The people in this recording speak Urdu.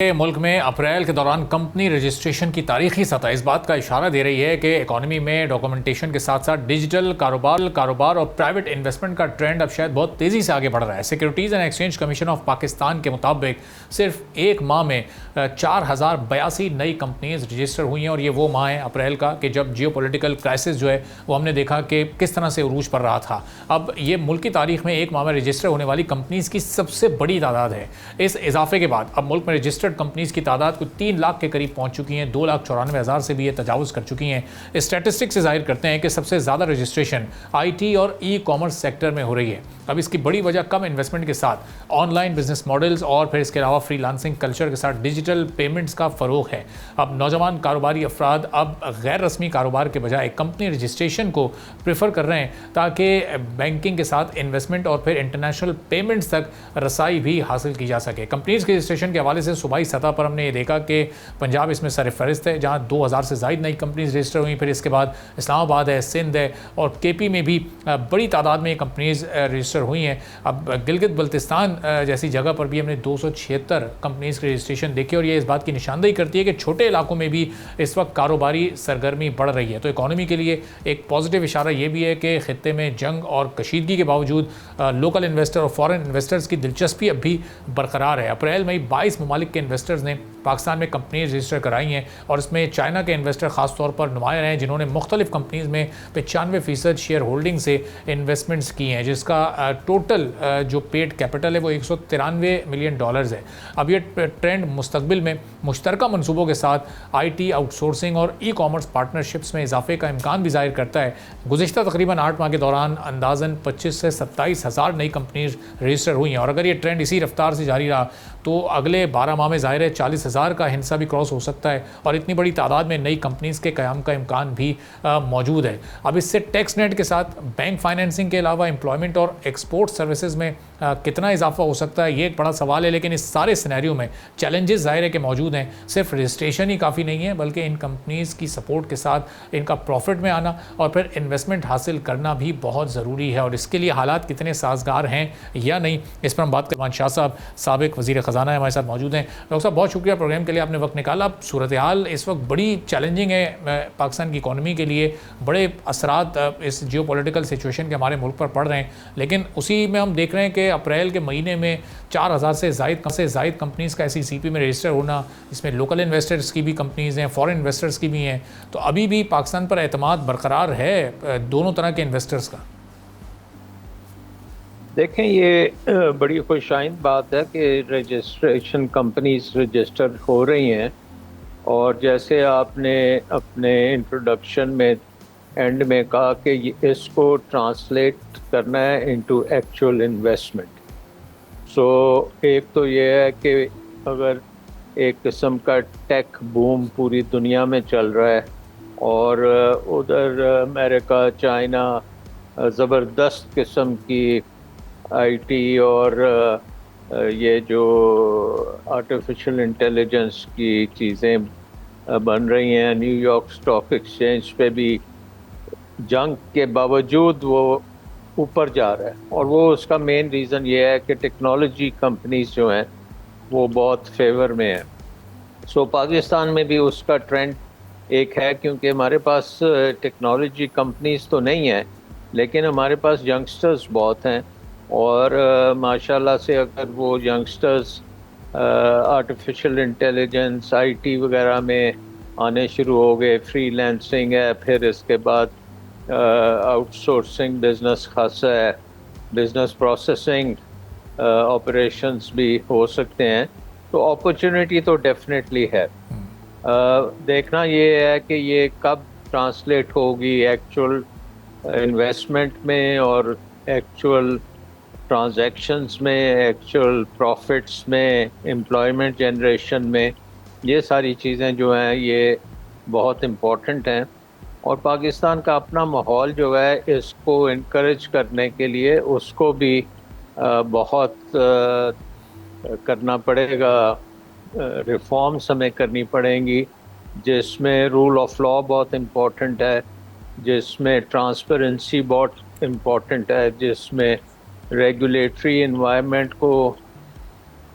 ملک میں اپریل کے دوران کمپنی رجسٹریشن کی تاریخی سطح اس بات کا اشارہ دے رہی ہے کہ اکانومی میں ڈاکومنٹیشن کے ساتھ ساتھ ڈیجیٹل کاروبار اور پرائیویٹ انویسٹمنٹ کا ٹرینڈ اب شاید بہت تیزی سے آگے بڑھ رہا ہے۔ Securities and exchange commission of Pakistan کے مطابق صرف ایک ماہ میں 4082 نئی کمپنیز رجسٹر ہوئی ہیں، اور یہ وہ ماہ ہے اپریل کا کہ جب جیو پولیٹیکل کرائسس جو ہے وہ ہم نے دیکھا کہ کس طرح سے عروج پر رہا تھا۔ اب یہ ملکی تاریخ میں ایک ماہ میں رجسٹر ہونے والی کمپنیز کی سب سے بڑی تعداد ہے۔ اس اضافے کے بعد اب ملک میں رجسٹرڈ کمپنیز کی تعداد کچھ 3 لاکھ کے قریب پہنچ چکی ہیں، 2,94,000 سے بھی یہ تجاوز کر چکی ہیں۔ اسٹیٹسٹکس سے ظاہر کرتے ہیں کہ سب سے زیادہ رجسٹریشن آئی ٹی اور ای کامرس سیکٹر میں ہو رہی ہے۔ اب اس کی بڑی وجہ کم انویسٹمنٹ کے ساتھ آن لائن بزنس ماڈلز اور پھر اس کے علاوہ فری لانسنگ کلچر کے ساتھ ڈیجیٹل پیمنٹس کا فروغ ہے۔ اب نوجوان کاروباری افراد اب غیر رسمی کاروبار کے بجائے کمپنی رجسٹریشن کو پریفر کر رہے ہیں تاکہ بینکنگ کے ساتھ انویسٹمنٹ اور پھر انٹرنیشنل پیمنٹس تک رسائی بھی حاصل کی جا سکے۔ کمپنیز کے رجسٹریشن کے حوالے سے صوبائی سطح پر ہم نے یہ دیکھا کہ پنجاب اس میں سر فہرست ہے، جہاں 2000 سے زائد نئی کمپنیز رجسٹر ہوئی۔ پھر اس کے بعد اسلام آباد ہے، سندھ ہے اور کے پی میں بھی بڑی تعداد میں یہ کمپنیز رجسٹر ہوئی ہیں۔ اب گلگت بلتستان جیسی جگہ پر بھی ہم نے 276 کمپنیز کے رجسٹریشن دیکھے، اور یہ اس بات کی نشاندہی کرتی ہے کہ چھوٹے علاقوں میں بھی اس وقت کاروباری سرگرمی بڑھ رہی ہے۔ تو اکانومی کے لیے ایک پازیٹیو اشارہ یہ بھی ہے کہ خطے میں جنگ اور کشیدگی کے باوجود لوکل انویسٹر اور فارن انویسٹرز کی دلچسپی اب بھی برقرار ہے۔ اپریل میں 22 ممالک کے انویسٹرز نے پاکستان میں کمپنیز رجسٹر کرائی ہیں، اور اس میں چائنا کے انویسٹر خاص طور پر نمایاں ہیں، جنہوں نے مختلف کمپنیز میں 95% شیئر ہولڈنگ سے انویسٹمنٹس کی ہیں، جس کا ٹوٹل جو پیڈ کیپٹل ہے وہ $193 ملین ہے۔ اب یہ ٹرینڈ مستقبل میں مشترکہ منصوبوں کے ساتھ آئی ٹی آؤٹ سورسنگ اور ای کامرس پارٹنرشپس میں اضافے کا امکان بھی ظاہر کرتا ہے۔ گزشتہ تقریباً 8 ماہ کے دوران اندازاً 25 سے 27 ہزار نئی کمپنیز رجسٹر ہوئی ہیں، اور اگر یہ ٹرینڈ اسی رفتار سے جاری رہا تو اگلے 12 ماہ میں ظاہر ہے 40,000 کا ہندسہ بھی کراس ہو سکتا ہے، اور اتنی بڑی تعداد میں نئی کمپنیز کے قیام کا امکان بھی موجود ہے۔ اب اس سے ٹیکس نیٹ کے ساتھ بینک فائنینسنگ کے علاوہ امپلائمنٹ اور ایکسپورٹ سروسز میں کتنا اضافہ ہو سکتا ہے، یہ ایک بڑا سوال ہے۔ لیکن اس سارے سینیریو میں چیلنجز ظاہر ہے کہ موجود ہیں۔ صرف رجسٹریشن ہی کافی نہیں ہے، بلکہ ان کمپنیز کی سپورٹ کے ساتھ ان کا پروفٹ میں آنا اور پھر انویسٹمنٹ حاصل کرنا بھی بہت ضروری ہے، اور اس کے لیے حالات کتنے سازگار ہیں یا نہیں، اس پر ہم بات کریں۔ شاہ صاحب سابق وزیر خزانہ ہمارے ساتھ موجود ہیں۔ ڈاکٹر صاحب بہت شکریہ پروگرام کے لیے، آپ نے وقت نکالا۔ اب صورتحال اس وقت بڑی چیلنجنگ ہے پاکستان کی اکانومی کے لیے، بڑے اثرات اس جیو پولیٹیکل سچویشن کے ہمارے ملک پر پڑ رہے ہیں، لیکن اسی میں ہم دیکھ رہے ہیں کہ اپریل کے مہینے میں 4000 سے زائد کمپنیز کا ایسی سی پی میں رجسٹر ہونا، اس میں لوکل انویسٹرز کی بھی کمپنیز ہیں، فارن انویسٹرز کی بھی ہیں، تو ابھی بھی پاکستان پر اعتماد برقرار ہے دونوں طرح کے انویسٹرز کا۔ دیکھیں، یہ بڑی خوش آئند بات ہے کہ رجسٹریشن کمپنیز رجسٹر ہو رہی ہیں، اور جیسے آپ نے اپنے انٹروڈکشن میں اینڈ میں کہا کہ اس کو ٹرانسلیٹ کرنا ہے انٹو ایکچوئل انویسٹمنٹ۔ سو ایک تو یہ ہے کہ اگر ایک قسم کا ٹیک بوم پوری دنیا میں چل رہا ہے، اور ادھر امریکہ، چائنا زبردست قسم کی آئی ٹی اور یہ جو آرٹیفیشل انٹیلیجنس کی چیزیں بن رہی ہیں، نیو یارک اسٹاک ایکسچینج پہ بھی جنگ کے باوجود وہ اوپر جا رہا ہے، اور وہ اس کا مین ریزن یہ ہے کہ ٹیکنالوجی کمپنیز جو ہیں وہ بہت فیور میں ہیں۔ سو پاکستان میں بھی اس کا ٹرینڈ ایک ہے، کیونکہ ہمارے پاس ٹیکنالوجی کمپنیز تو نہیں ہیں، لیکن ہمارے پاس ینگسٹرز بہت ہیں، اور ماشاءاللہ سے اگر وہ youngsters artificial intelligence, I T وغیرہ میں آنے شروع ہو گئے، فری لینسنگ ہے، پھر اس کے بعد آؤٹ سورسنگ بزنس خاصا ہے، بزنس پروسیسنگ آپریشنز بھی ہو سکتے ہیں، تو اپرچونٹی تو ڈیفینیٹلی ہے۔ دیکھنا یہ ہے کہ یہ کب ٹرانسلیٹ ہوگی ایکچوئل انویسٹمنٹ میں اور ایکچوئل ٹرانزیکشنز میں، ایکچوئل پروفٹس میں، امپلائمنٹ جنریشن میں۔ یہ ساری چیزیں جو ہیں یہ بہت امپورٹنٹ ہیں، اور پاکستان کا اپنا ماحول جو ہے اس کو انکریج کرنے کے لیے اس کو بھی بہت کرنا پڑے گا، ریفارمز ہمیں کرنی پڑیں گی، جس میں رول آف لا بہت امپورٹنٹ ہے، جس میں ٹرانسپیرنسی بہت امپورٹنٹ ہے، جس میں ریگولیٹری انوائرمنٹ کو